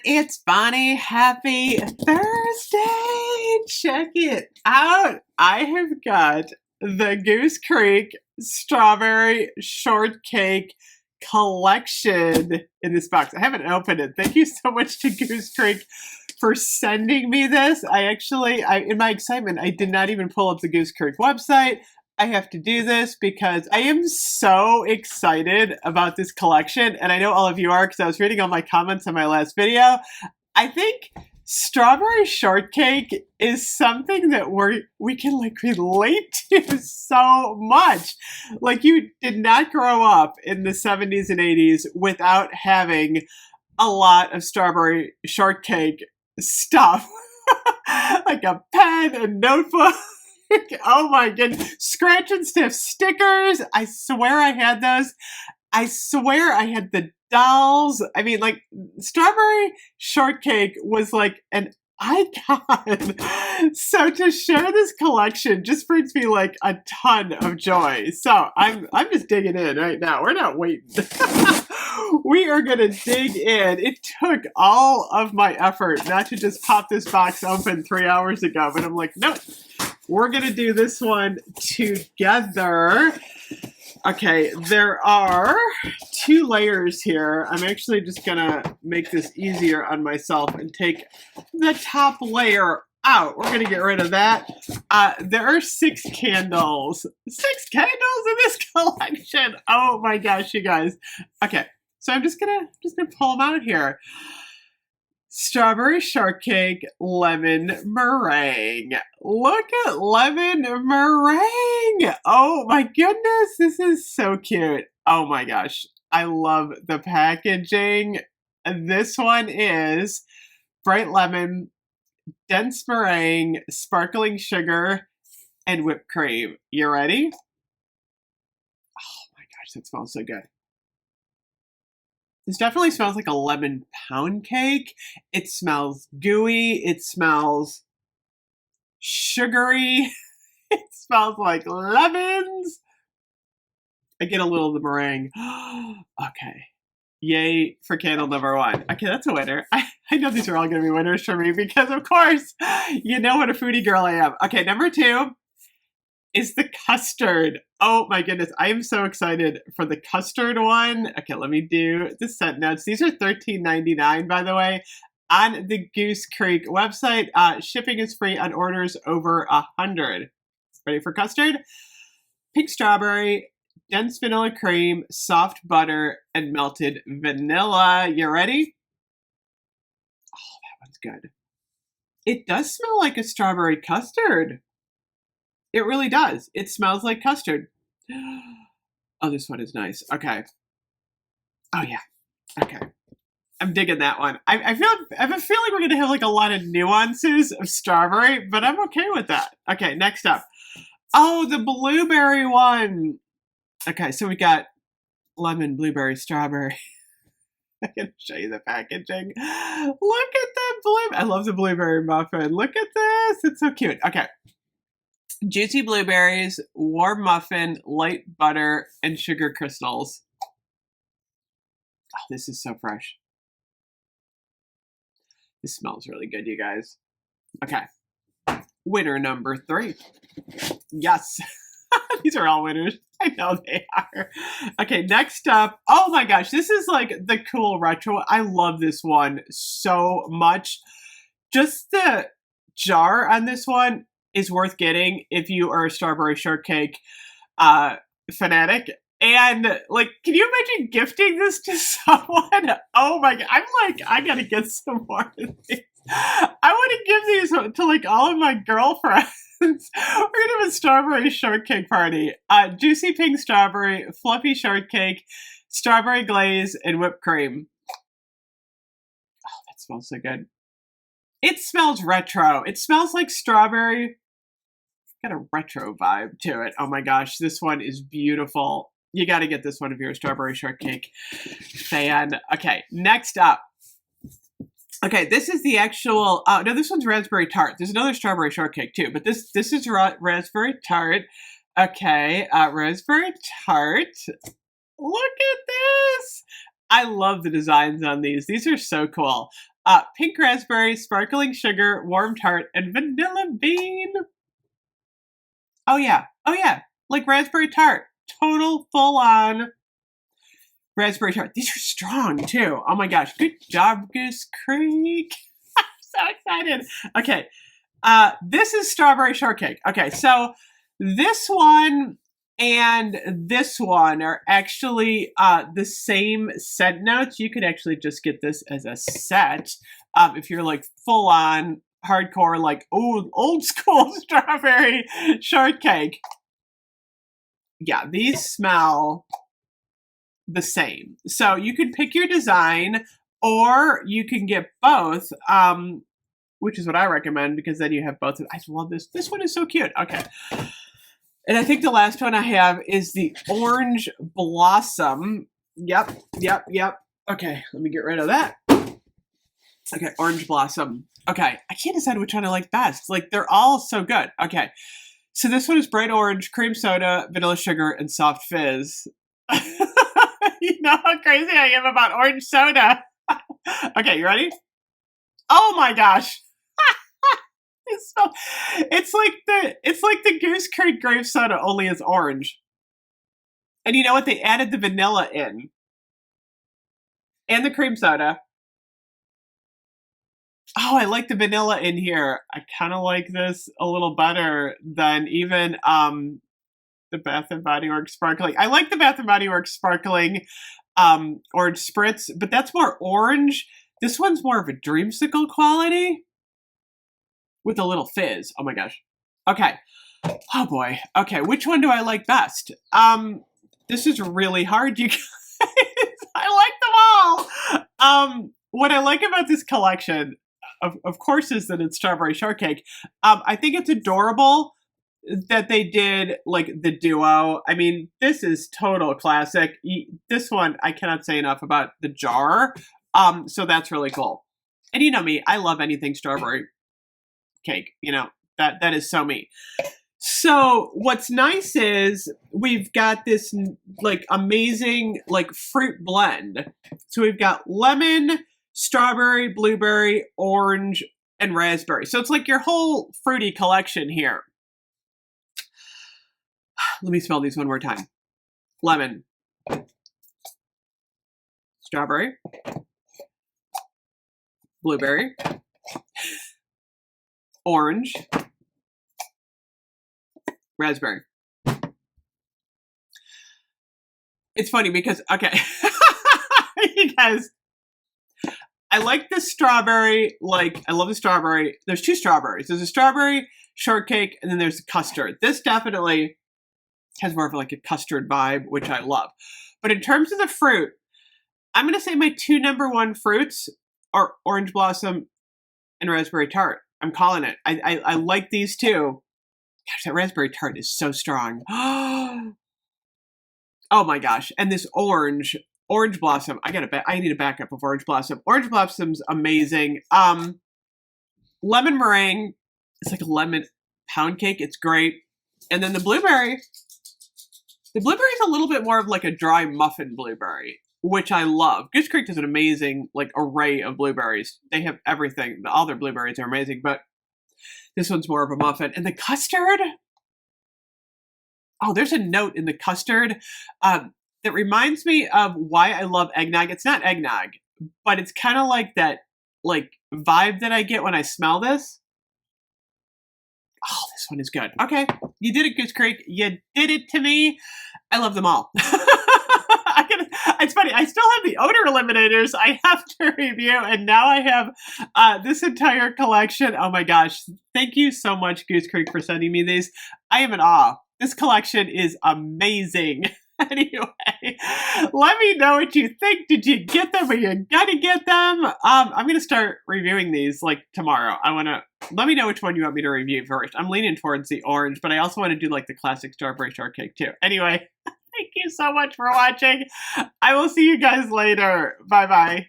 It's Bonnie. Happy Thursday. Check it out. I have got the Goose Creek Strawberry Shortcake collection in this box. I haven't opened it. Thank you so much to Goose Creek for sending me this. In my excitement, I did not even pull up the Goose Creek website. I have to do this because I am so excited about this collection, and I know all of you are because I was reading all my comments on my last video. I think strawberry shortcake is something that we can like relate to so much. Like, you did not grow up in the 70s and 80s without having a lot of strawberry shortcake stuff. Like a pen, a notebook. Oh my goodness. Scratch and sniff stickers. I swear I had those. I swear I had the dolls. I mean, like, strawberry shortcake was like an icon. So to share this collection just brings me like a ton of joy. So I'm just digging in right now. We're not waiting. We are gonna dig in. It took all of my effort not to just pop this box open 3 hours ago, but I'm like, nope. We're going to do this one together. Okay, there are 2 layers here. I'm actually just going to make this easier on myself and take the top layer out. We're going to get rid of that. There are 6 candles. 6 candles in this collection. Oh my gosh, you guys. Okay, so I'm just going to pull them out here. Strawberry shortcake lemon meringue. Look at lemon meringue. Oh my goodness, this is so cute. Oh my gosh, I love the packaging. This one is bright lemon, dense meringue, sparkling sugar, and whipped cream. You ready? Oh my gosh, that smells so good. This definitely smells like a lemon pound cake. It smells gooey. It smells sugary. It smells like lemons. I get a little of the meringue. Okay. Yay for candle number 1. Okay, that's a winner. I know these are all going to be winners for me because, of course, you know what a foodie girl I am. Okay, number 2 is the custard. Oh my goodness, I am so excited for the custard one. Okay, let me do the scent notes. These are $13.99, by the way, on the Goose Creek website. Shipping is free on orders over 100. Ready for custard? Pink strawberry, dense vanilla cream, soft butter, and melted vanilla. You ready? Oh, that one's good. It does smell like a strawberry custard. It really does. It smells like custard. Oh, this one is nice. Okay. Oh, yeah. Okay. I'm digging that one. I have a feeling we're going to have like a lot of nuances of strawberry, but I'm okay with that. Okay, next up. Oh, the blueberry one. Okay, so we got lemon, blueberry, strawberry. I can show you the packaging. Look at the blue. I love the blueberry muffin. Look at this. It's so cute. Okay. Juicy blueberries, warm muffin, light butter, and sugar crystals. Oh, this is so fresh. This smells really good, you guys. Okay. Winner number 3. Yes. These are all winners. I know they are. Okay, next up. Oh my gosh, this is like the cool retro. I love this one so much. Just the jar on this one is worth getting if you are a strawberry shortcake fanatic. And like, can you imagine gifting this to someone? Oh my god, I'm like, I gotta get some more of these. I want to give these to like all of my girlfriends. We're gonna have a strawberry shortcake party. Juicy pink strawberry, fluffy shortcake, strawberry glaze, and whipped cream. Oh, that smells so good. It smells retro. It smells like strawberry. Got a retro vibe to it. Oh my gosh, this one is beautiful. You got to get this one if you're a strawberry shortcake fan. Okay, next up. Okay, this is the actual. No, this one's raspberry tart. There's another strawberry shortcake too, but this is raspberry tart. Okay, raspberry tart. Look at this. I love the designs on these. These are so cool. Pink raspberry, sparkling sugar, warm tart, and vanilla bean. Oh yeah, like raspberry tart. Total full on raspberry tart. These are strong too. Oh my gosh, good job, Goose Creek. I'm so excited. Okay, this is strawberry shortcake. Okay, so this one and this one are actually the same scent notes. You could actually just get this as a set if you're like full on hardcore, like old school strawberry shortcake. Yeah, these smell the same. So you could pick your design or you can get both, which is what I recommend because then you have both. I love this. This one is so cute. Okay. And I think the last one I have is the orange blossom. Yep. Okay, let me get rid of that. Okay, orange blossom. Okay, I can't decide which one I like best. Like, they're all so good. Okay, so this one is bright orange, cream soda, vanilla sugar, and soft fizz. You know how crazy I am about orange soda. Okay, you ready? Oh my gosh. It's like the Goose Creek grape soda, only it's orange. And you know what? They added the vanilla in. And the cream soda. Oh, I like the vanilla in here. I kind of like this a little better than even the Bath & Body Works sparkling. I like the Bath & Body Works sparkling orange spritz, but that's more orange. This one's more of a dreamsicle quality with a little fizz. Oh my gosh. Okay. Oh boy. Okay, which one do I like best? This is really hard, you guys. I like them all. What I like about this collection, of course, is that it's strawberry shortcake. I think it's adorable that they did like the duo. I mean, this is total classic. This one, I cannot say enough about the jar. So that's really cool. And you know me, I love anything strawberry cake. You know, that is so me. So what's nice is we've got this like amazing like fruit blend. So we've got lemon, strawberry, blueberry, orange, and raspberry. So it's like your whole fruity collection here. Let me smell these one more time. Lemon, strawberry, blueberry, orange, raspberry. It's funny because, okay, you guys, I like the strawberry, like, I love the strawberry. There's two strawberries. There's a strawberry shortcake, and then there's the custard. This definitely has more of like a custard vibe, which I love. But in terms of the fruit, I'm going to say my two #1 fruits are orange blossom and raspberry tart. I'm calling it. I like these two. Gosh, that raspberry tart is so strong. Oh my gosh. And this orange blossom. I need a backup of orange blossom. Orange blossom's amazing. Lemon meringue. It's like a lemon pound cake. It's great. And then the blueberry. The blueberry is a little bit more of like a dry muffin blueberry, which I love. Goose Creek has an amazing like array of blueberries. They have everything. All their blueberries are amazing, but this one's more of a muffin. And the custard. Oh, there's a note in the custard that reminds me of why I love eggnog. It's not eggnog, but it's kind of like that like vibe that I get when I smell this. Oh, this one is good. Okay, you did it, Goose Creek. You did it to me. I love them all. It's funny. I still have the odor eliminators I have to review, and now I have this entire collection. Oh my gosh. Thank you so much, Goose Creek, for sending me these. I am in awe. This collection is amazing. Anyway, let me know what you think. Did you get them? Are you gonna get them? I'm gonna start reviewing these like tomorrow. Let me know which one you want me to review first. I'm leaning towards the orange, but I also want to do like the classic strawberry shortcake too. Anyway, thank you so much for watching. I will see you guys later. Bye bye.